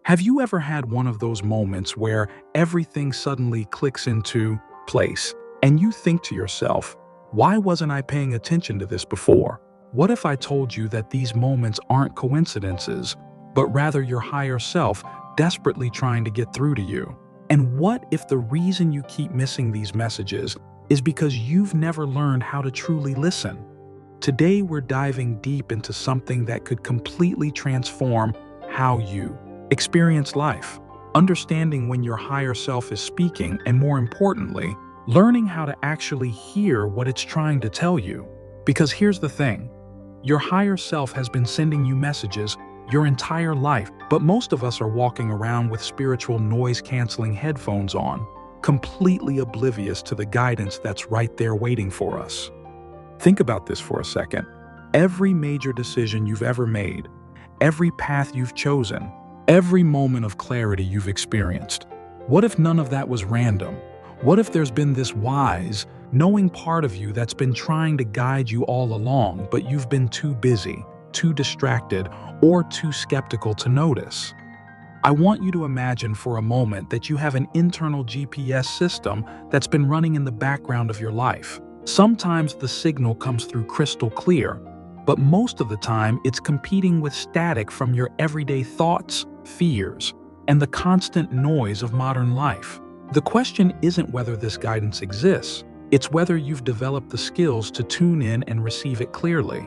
Have you ever had one of those moments where everything suddenly clicks into place and you think to yourself, why wasn't I paying attention to this before? What if I told you that these moments aren't coincidences, but rather your higher self desperately trying to get through to you? And what if the reason you keep missing these messages is because you've never learned how to truly listen? Today, we're diving deep into something that could completely transform how you experience life, understanding when your higher self is speaking, and more importantly, learning how to actually hear what it's trying to tell you. Because here's the thing, your higher self has been sending you messages your entire life, but most of us are walking around with spiritual noise-canceling headphones on, completely oblivious to the guidance that's right there waiting for us. Think about this for a second. Every major decision you've ever made, every path you've chosen, every moment of clarity you've experienced. What if none of that was random? What if there's been this wise, knowing part of you that's been trying to guide you all along, but you've been too busy, too distracted, or too skeptical to notice? I want you to imagine for a moment that you have an internal GPS system that's been running in the background of your life. Sometimes the signal comes through crystal clear, but most of the time it's competing with static from your everyday thoughts, fears, and the constant noise of modern life. The question isn't whether this guidance exists, it's whether you've developed the skills to tune in and receive it clearly.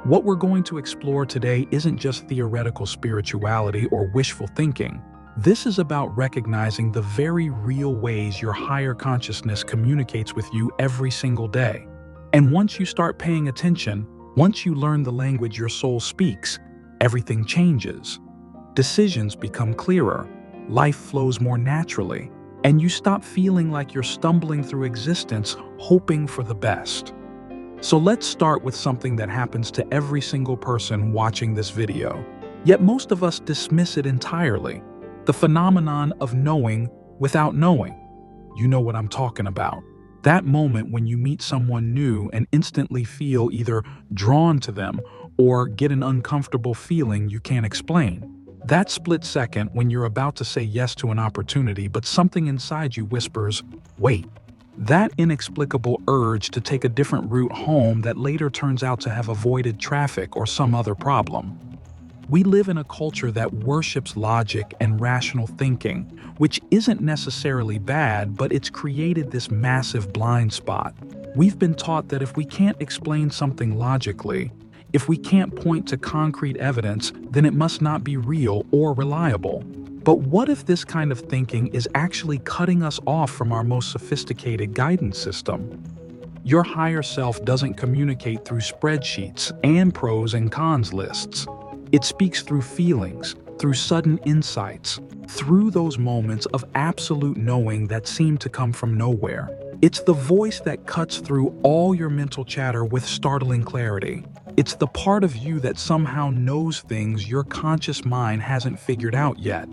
What we're going to explore today isn't just theoretical spirituality or wishful thinking. This is about recognizing the very real ways your higher consciousness communicates with you every single day. And once you start paying attention, once you learn the language your soul speaks, everything changes. Decisions become clearer, life flows more naturally, and you stop feeling like you're stumbling through existence hoping for the best. So let's start with something that happens to every single person watching this video, yet most of us dismiss it entirely: the phenomenon of knowing without knowing. You know what I'm talking about. That moment when you meet someone new and instantly feel either drawn to them or get an uncomfortable feeling you can't explain. That split second when you're about to say yes to an opportunity, but something inside you whispers, wait. That inexplicable urge to take a different route home that later turns out to have avoided traffic or some other problem. We live in a culture that worships logic and rational thinking, which isn't necessarily bad, but it's created this massive blind spot. We've been taught that if we can't explain something logically, if we can't point to concrete evidence, then it must not be real or reliable. But what if this kind of thinking is actually cutting us off from our most sophisticated guidance system? Your higher self doesn't communicate through spreadsheets and pros and cons lists. It speaks through feelings, through sudden insights, through those moments of absolute knowing that seem to come from nowhere. It's the voice that cuts through all your mental chatter with startling clarity. It's the part of you that somehow knows things your conscious mind hasn't figured out yet.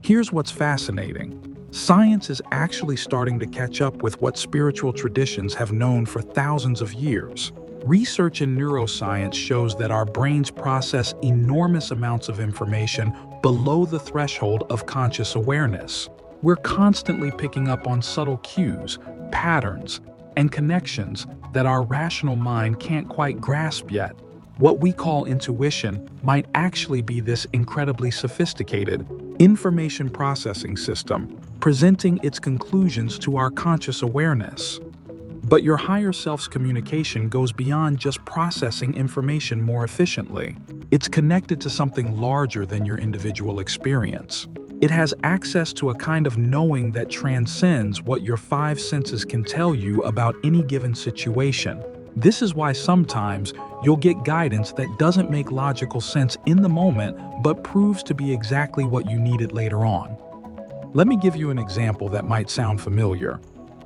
Here's what's fascinating. Science is actually starting to catch up with what spiritual traditions have known for thousands of years. Research in neuroscience shows that our brains process enormous amounts of information below the threshold of conscious awareness. We're constantly picking up on subtle cues, patterns, and connections that our rational mind can't quite grasp yet. What we call intuition might actually be this incredibly sophisticated information processing system, presenting its conclusions to our conscious awareness. But your higher self's communication goes beyond just processing information more efficiently. It's connected to something larger than your individual experience. It has access to a kind of knowing that transcends what your five senses can tell you about any given situation. This is why sometimes you'll get guidance that doesn't make logical sense in the moment, but proves to be exactly what you needed later on. Let me give you an example that might sound familiar.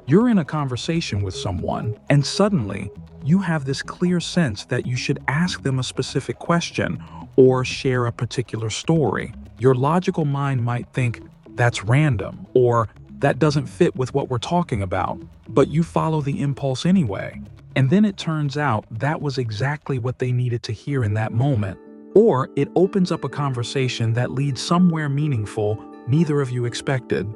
You're in a conversation with someone, and suddenly you have this clear sense that you should ask them a specific question or share a particular story. Your logical mind might think, that's random, or that doesn't fit with what we're talking about, but you follow the impulse anyway. And then it turns out that was exactly what they needed to hear in that moment. Or it opens up a conversation that leads somewhere meaningful neither of you expected.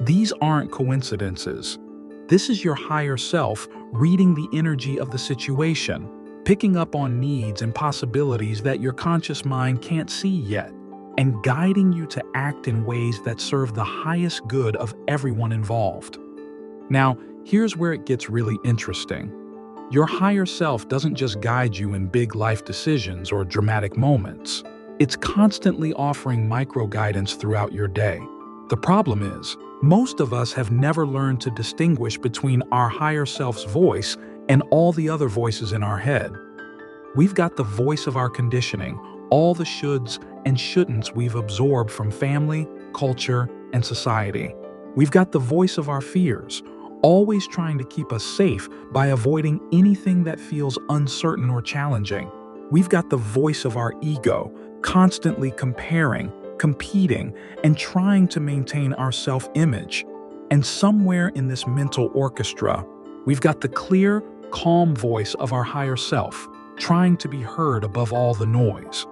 These aren't coincidences. This is your higher self reading the energy of the situation, picking up on needs and possibilities that your conscious mind can't see yet, and guiding you to act in ways that serve the highest good of everyone involved. Now, here's where it gets really interesting. Your higher self doesn't just guide you in big life decisions or dramatic moments. It's constantly offering micro-guidance throughout your day. The problem is, most of us have never learned to distinguish between our higher self's voice and all the other voices in our head. We've got the voice of our conditioning, all the shoulds and shouldn'ts we've absorbed from family, culture, and society. We've got the voice of our fears, always trying to keep us safe by avoiding anything that feels uncertain or challenging. We've got the voice of our ego, constantly comparing, competing, and trying to maintain our self-image. And somewhere in this mental orchestra, we've got the clear, calm voice of our higher self, trying to be heard above all the noise.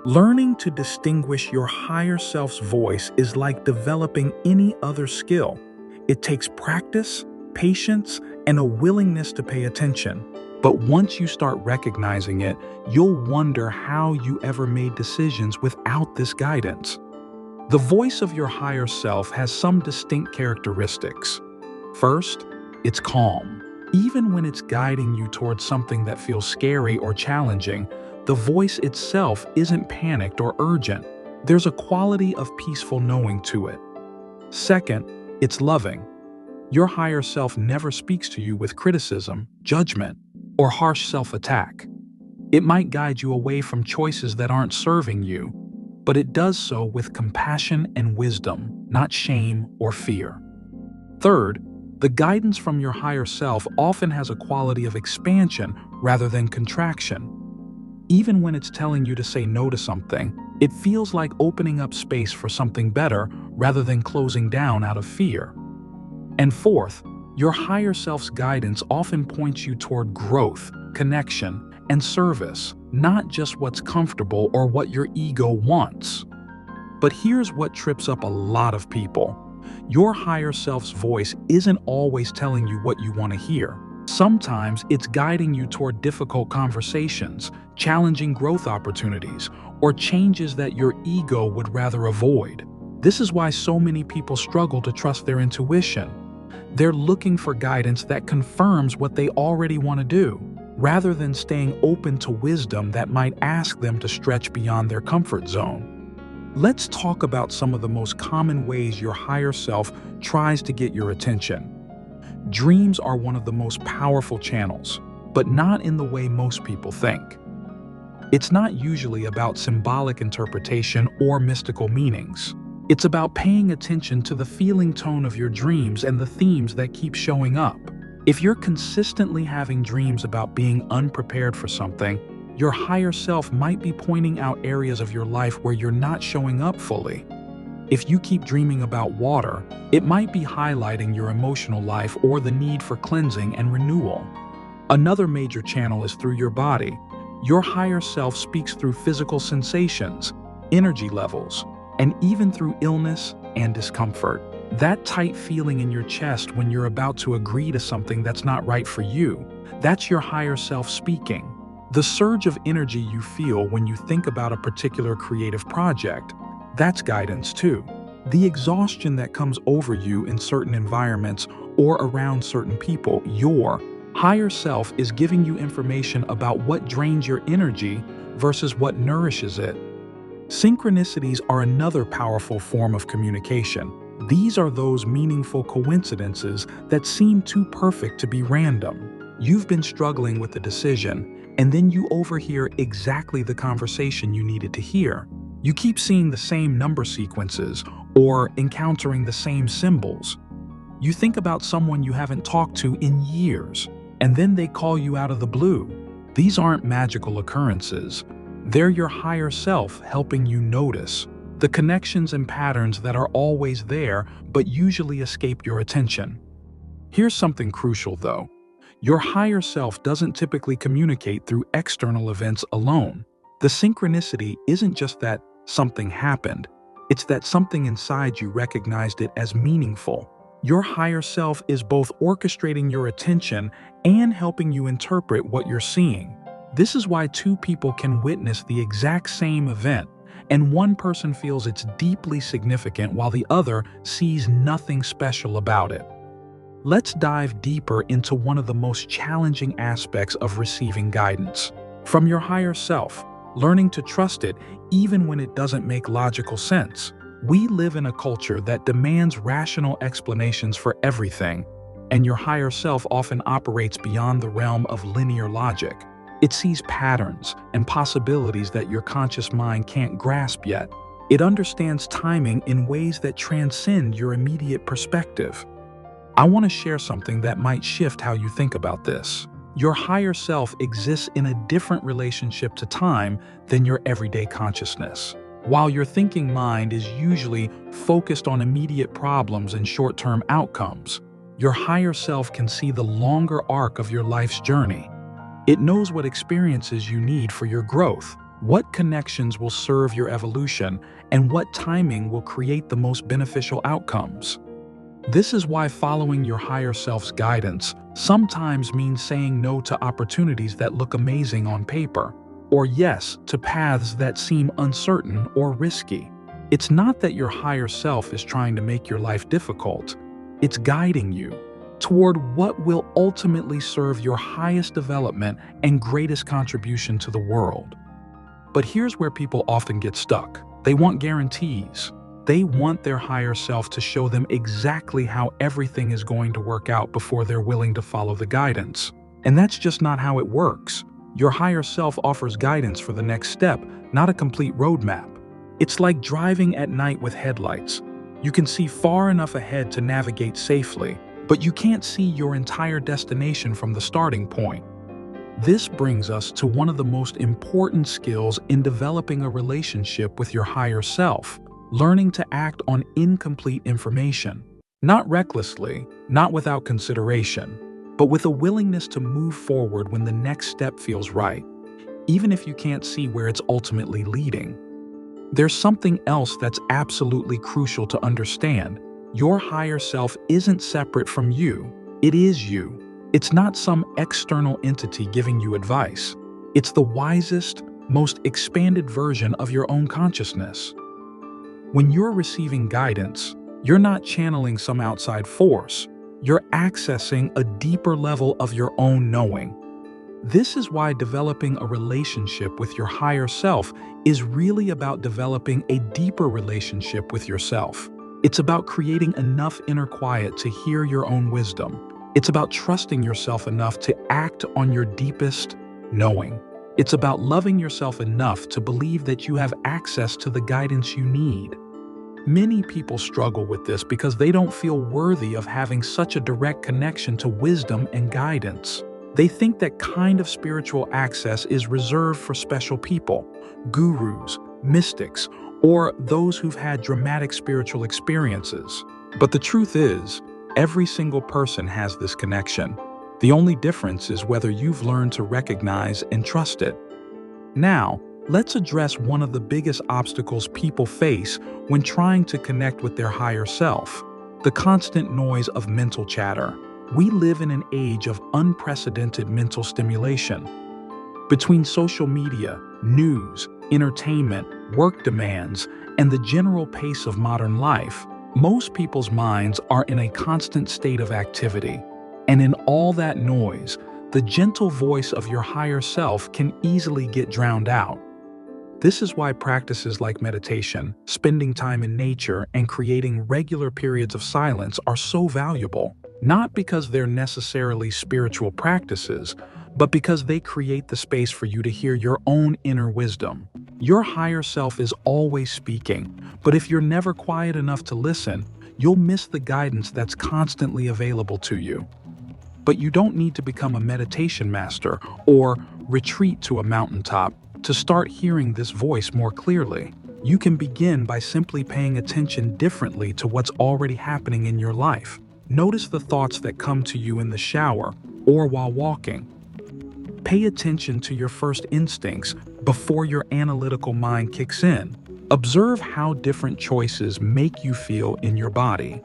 Learning to distinguish your higher self's voice is like developing any other skill. It takes practice, patience, and a willingness to pay attention. But once you start recognizing it, you'll wonder how you ever made decisions without this guidance. The voice of your higher self has some distinct characteristics. First, it's calm. Even when it's guiding you towards something that feels scary or challenging, the voice itself isn't panicked or urgent. There's a quality of peaceful knowing to it. Second, it's loving. Your higher self never speaks to you with criticism, judgment, or harsh self-attack. It might guide you away from choices that aren't serving you, but it does so with compassion and wisdom, not shame or fear. Third, the guidance from your higher self often has a quality of expansion rather than contraction. Even when it's telling you to say no to something, it feels like opening up space for something better rather than closing down out of fear. And fourth, your higher self's guidance often points you toward growth, connection, and service, not just what's comfortable or what your ego wants. But here's what trips up a lot of people. Your higher self's voice isn't always telling you what you want to hear. Sometimes it's guiding you toward difficult conversations, challenging growth opportunities, or changes that your ego would rather avoid. This is why so many people struggle to trust their intuition. They're looking for guidance that confirms what they already want to do, rather than staying open to wisdom that might ask them to stretch beyond their comfort zone. Let's talk about some of the most common ways your higher self tries to get your attention. Dreams are one of the most powerful channels, but not in the way most people think. It's not usually about symbolic interpretation or mystical meanings. It's about paying attention to the feeling tone of your dreams and the themes that keep showing up. If you're consistently having dreams about being unprepared for something, your higher self might be pointing out areas of your life where you're not showing up fully. If you keep dreaming about water, it might be highlighting your emotional life or the need for cleansing and renewal. Another major channel is through your body. Your higher self speaks through physical sensations, energy levels, and even through illness and discomfort. That tight feeling in your chest when you're about to agree to something that's not right for you, that's your higher self speaking. The surge of energy you feel when you think about a particular creative project, that's guidance too. The exhaustion that comes over you in certain environments or around certain people, your higher self is giving you information about what drains your energy versus what nourishes it. Synchronicities are another powerful form of communication. These are those meaningful coincidences that seem too perfect to be random. You've been struggling with a decision, and then you overhear exactly the conversation you needed to hear. You keep seeing the same number sequences or encountering the same symbols. You think about someone you haven't talked to in years, and then they call you out of the blue. These aren't magical occurrences. They're your higher self helping you notice the connections and patterns that are always there but usually escape your attention. Here's something crucial though. Your higher self doesn't typically communicate through external events alone. The synchronicity isn't just that something happened, it's that something inside you recognized it as meaningful. Your higher self is both orchestrating your attention and helping you interpret what you're seeing. This is why two people can witness the exact same event, and one person feels it's deeply significant while the other sees nothing special about it. Let's dive deeper into one of the most challenging aspects of receiving guidance. From your higher self, learning to trust it even when it doesn't make logical sense. We live in a culture that demands rational explanations for everything, and your higher self often operates beyond the realm of linear logic. It sees patterns and possibilities that your conscious mind can't grasp yet. It understands timing in ways that transcend your immediate perspective. I want to share something that might shift how you think about this. Your higher self exists in a different relationship to time than your everyday consciousness. While your thinking mind is usually focused on immediate problems and short-term outcomes, your higher self can see the longer arc of your life's journey. It knows what experiences you need for your growth, what connections will serve your evolution, and what timing will create the most beneficial outcomes. This is why following your higher self's guidance sometimes means saying no to opportunities that look amazing on paper, or yes to paths that seem uncertain or risky. It's not that your higher self is trying to make your life difficult, it's guiding you toward what will ultimately serve your highest development and greatest contribution to the world. But here's where people often get stuck. They want guarantees. They want their higher self to show them exactly how everything is going to work out before they're willing to follow the guidance. And that's just not how it works. Your higher self offers guidance for the next step, not a complete roadmap. It's like driving at night with headlights. You can see far enough ahead to navigate safely, but you can't see your entire destination from the starting point. This brings us to one of the most important skills in developing a relationship with your higher self: learning to act on incomplete information. Not recklessly, not without consideration, but with a willingness to move forward when the next step feels right, even if you can't see where it's ultimately leading. There's something else that's absolutely crucial to understand. Your higher self isn't separate from you. It is you. It's not some external entity giving you advice. It's the wisest, most expanded version of your own consciousness. When you're receiving guidance, you're not channeling some outside force. You're accessing a deeper level of your own knowing. This is why developing a relationship with your higher self is really about developing a deeper relationship with yourself. It's about creating enough inner quiet to hear your own wisdom. It's about trusting yourself enough to act on your deepest knowing. It's about loving yourself enough to believe that you have access to the guidance you need. Many people struggle with this because they don't feel worthy of having such a direct connection to wisdom and guidance. They think that kind of spiritual access is reserved for special people, gurus, mystics, or those who've had dramatic spiritual experiences. But the truth is, every single person has this connection. The only difference is whether you've learned to recognize and trust it. Now, let's address one of the biggest obstacles people face when trying to connect with their higher self: the constant noise of mental chatter. We live in an age of unprecedented mental stimulation. Between social media, news, entertainment, work demands, and the general pace of modern life, most people's minds are in a constant state of activity. And in all that noise, the gentle voice of your higher self can easily get drowned out. This is why practices like meditation, spending time in nature, and creating regular periods of silence are so valuable. Not because they're necessarily spiritual practices, but because they create the space for you to hear your own inner wisdom. Your higher self is always speaking, but if you're never quiet enough to listen, you'll miss the guidance that's constantly available to you. But you don't need to become a meditation master or retreat to a mountaintop to start hearing this voice more clearly. You can begin by simply paying attention differently to what's already happening in your life. Notice the thoughts that come to you in the shower or while walking. Pay attention to your first instincts before your analytical mind kicks in. Observe how different choices make you feel in your body.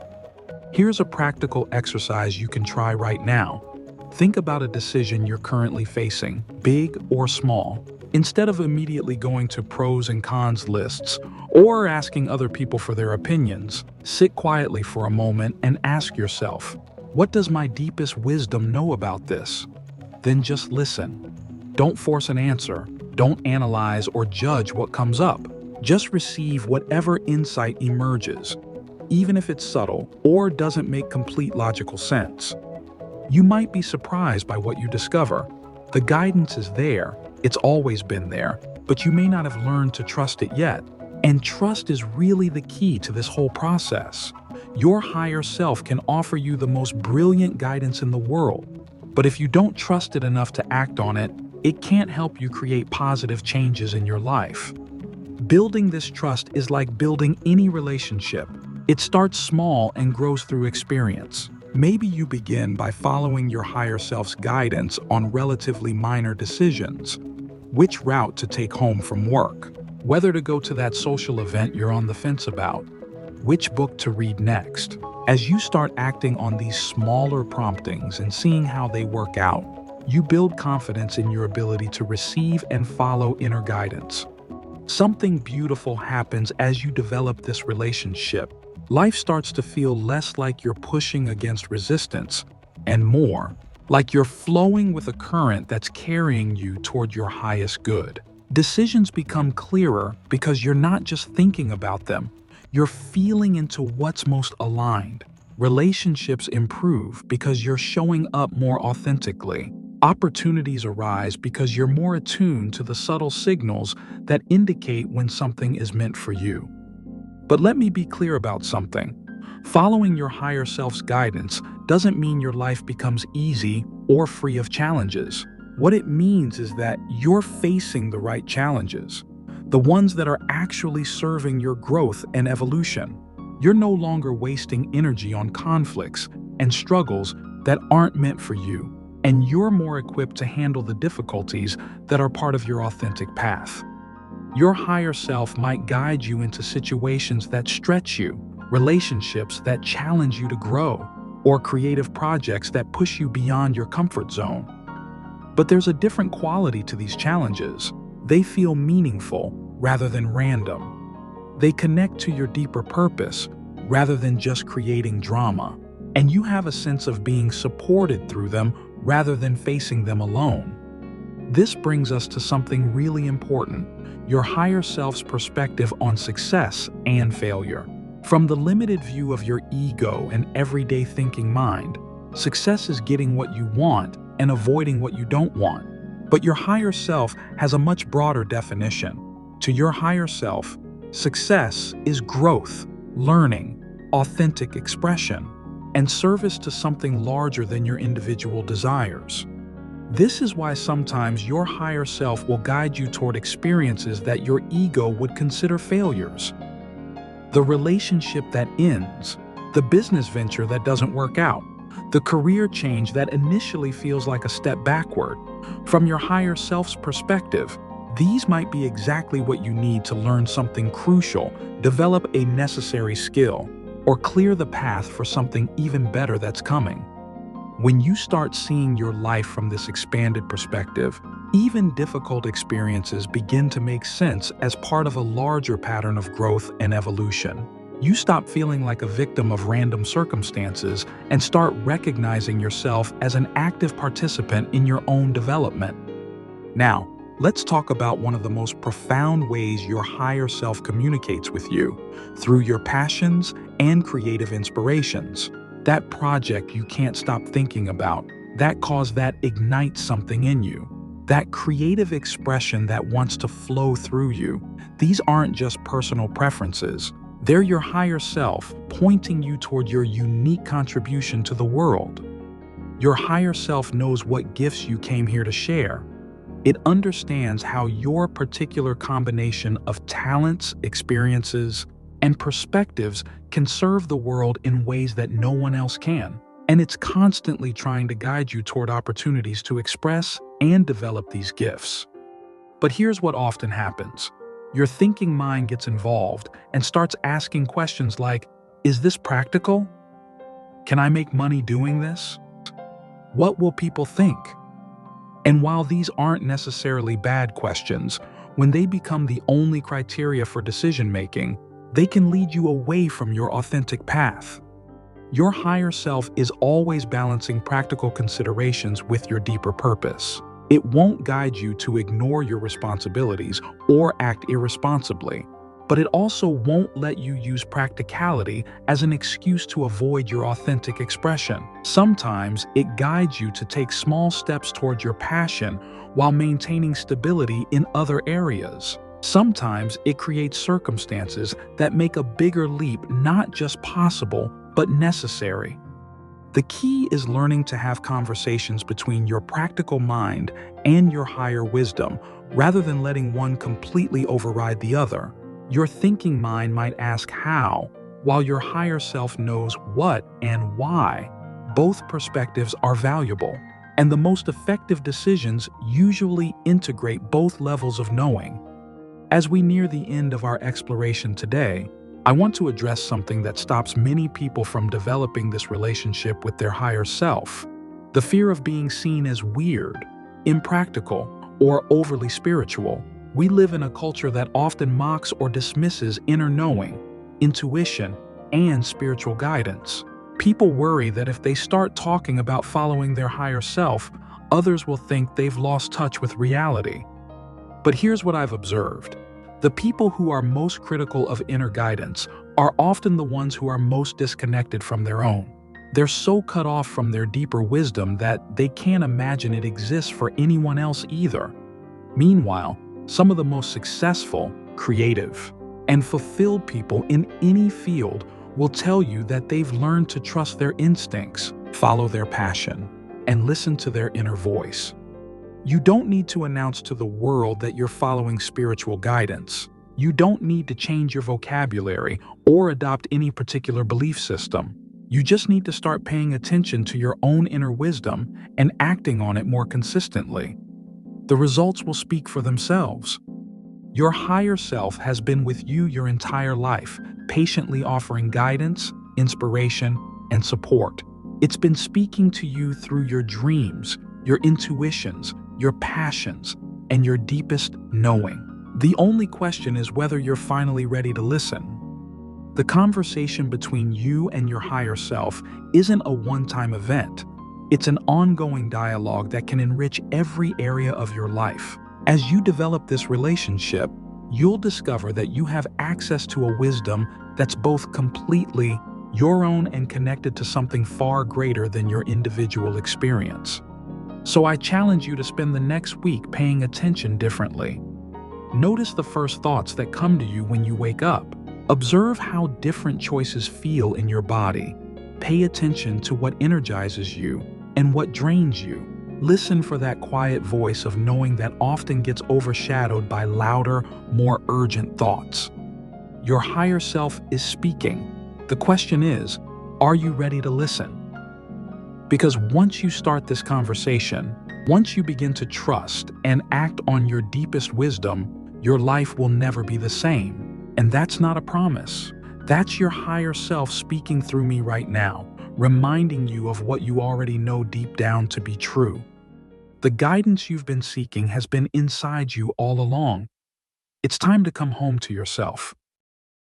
Here's a practical exercise you can try right now. Think about a decision you're currently facing, big or small. Instead of immediately going to pros and cons lists or asking other people for their opinions, sit quietly for a moment and ask yourself, what does my deepest wisdom know about this? Then just listen. Don't force an answer. Don't analyze or judge what comes up. Just receive whatever insight emerges, even if it's subtle or doesn't make complete logical sense. You might be surprised by what you discover. The guidance is there, it's always been there, but you may not have learned to trust it yet. And trust is really the key to this whole process. Your higher self can offer you the most brilliant guidance in the world, but if you don't trust it enough to act on it, it can't help you create positive changes in your life. Building this trust is like building any relationship. It starts small and grows through experience. Maybe you begin by following your higher self's guidance on relatively minor decisions. Which route to take home from work, whether to go to that social event you're on the fence about, which book to read next. As you start acting on these smaller promptings and seeing how they work out, you build confidence in your ability to receive and follow inner guidance. Something beautiful happens as you develop this relationship. Life starts to feel less like you're pushing against resistance and more like you're flowing with a current that's carrying you toward your highest good. Decisions become clearer because you're not just thinking about them, you're feeling into what's most aligned. Relationships improve because you're showing up more authentically. Opportunities arise because you're more attuned to the subtle signals that indicate when something is meant for you. But let me be clear about something. Following your higher self's guidance doesn't mean your life becomes easy or free of challenges. What it means is that you're facing the right challenges, the ones that are actually serving your growth and evolution. You're no longer wasting energy on conflicts and struggles that aren't meant for you, and you're more equipped to handle the difficulties that are part of your authentic path. Your higher self might guide you into situations that stretch you, relationships that challenge you to grow, or creative projects that push you beyond your comfort zone. But there's a different quality to these challenges. They feel meaningful rather than random. They connect to your deeper purpose rather than just creating drama. And you have a sense of being supported through them rather than facing them alone. This brings us to something really important: your higher self's perspective on success and failure. From the limited view of your ego and everyday thinking mind, success is getting what you want and avoiding what you don't want. But your higher self has a much broader definition. To your higher self, success is growth, learning, authentic expression, and service to something larger than your individual desires. This is why sometimes your higher self will guide you toward experiences that your ego would consider failures. The relationship that ends, the business venture that doesn't work out, the career change that initially feels like a step backward. From your higher self's perspective, these might be exactly what you need to learn something crucial, develop a necessary skill, or clear the path for something even better that's coming. When you start seeing your life from this expanded perspective, even difficult experiences begin to make sense as part of a larger pattern of growth and evolution. You stop feeling like a victim of random circumstances and start recognizing yourself as an active participant in your own development. Now, let's talk about one of the most profound ways your higher self communicates with you: through your passions and creative inspirations. That project you can't stop thinking about, that cause that ignites something in you, that creative expression that wants to flow through you. These aren't just personal preferences. They're your higher self pointing you toward your unique contribution to the world. Your higher self knows what gifts you came here to share. It understands how your particular combination of talents, experiences, and perspectives can serve the world in ways that no one else can. And it's constantly trying to guide you toward opportunities to express and develop these gifts. But here's what often happens. Your thinking mind gets involved and starts asking questions like, is this practical? Can I make money doing this? What will people think? And while these aren't necessarily bad questions, when they become the only criteria for decision-making, they can lead you away from your authentic path. Your higher self is always balancing practical considerations with your deeper purpose. It won't guide you to ignore your responsibilities or act irresponsibly, but it also won't let you use practicality as an excuse to avoid your authentic expression. Sometimes it guides you to take small steps towards your passion while maintaining stability in other areas. Sometimes it creates circumstances that make a bigger leap not just possible, but necessary. The key is learning to have conversations between your practical mind and your higher wisdom, rather than letting one completely override the other. Your thinking mind might ask how, while your higher self knows what and why. Both perspectives are valuable, and the most effective decisions usually integrate both levels of knowing. As we near the end of our exploration today, I want to address something that stops many people from developing this relationship with their higher self: the fear of being seen as weird, impractical, or overly spiritual. We live in a culture that often mocks or dismisses inner knowing, intuition, and spiritual guidance. People worry that if they start talking about following their higher self, others will think they've lost touch with reality. But here's what I've observed. The people who are most critical of inner guidance are often the ones who are most disconnected from their own. They're so cut off from their deeper wisdom that they can't imagine it exists for anyone else either. Meanwhile, some of the most successful, creative, and fulfilled people in any field will tell you that they've learned to trust their instincts, follow their passion, and listen to their inner voice. You don't need to announce to the world that you're following spiritual guidance. You don't need to change your vocabulary or adopt any particular belief system. You just need to start paying attention to your own inner wisdom and acting on it more consistently. The results will speak for themselves. Your higher self has been with you your entire life, patiently offering guidance, inspiration, and support. It's been speaking to you through your dreams, your intuitions, your passions, and your deepest knowing. The only question is whether you're finally ready to listen. The conversation between you and your higher self isn't a one-time event. It's an ongoing dialogue that can enrich every area of your life. As you develop this relationship, you'll discover that you have access to a wisdom that's both completely your own and connected to something far greater than your individual experience. So I challenge you to spend the next week paying attention differently. Notice the first thoughts that come to you when you wake up. Observe how different choices feel in your body. Pay attention to what energizes you and what drains you. Listen for that quiet voice of knowing that often gets overshadowed by louder, more urgent thoughts. Your higher self is speaking. The question is, are you ready to listen? Because once you start this conversation, once you begin to trust and act on your deepest wisdom, your life will never be the same. And that's not a promise. That's your higher self speaking through me right now, reminding you of what you already know deep down to be true. The guidance you've been seeking has been inside you all along. It's time to come home to yourself.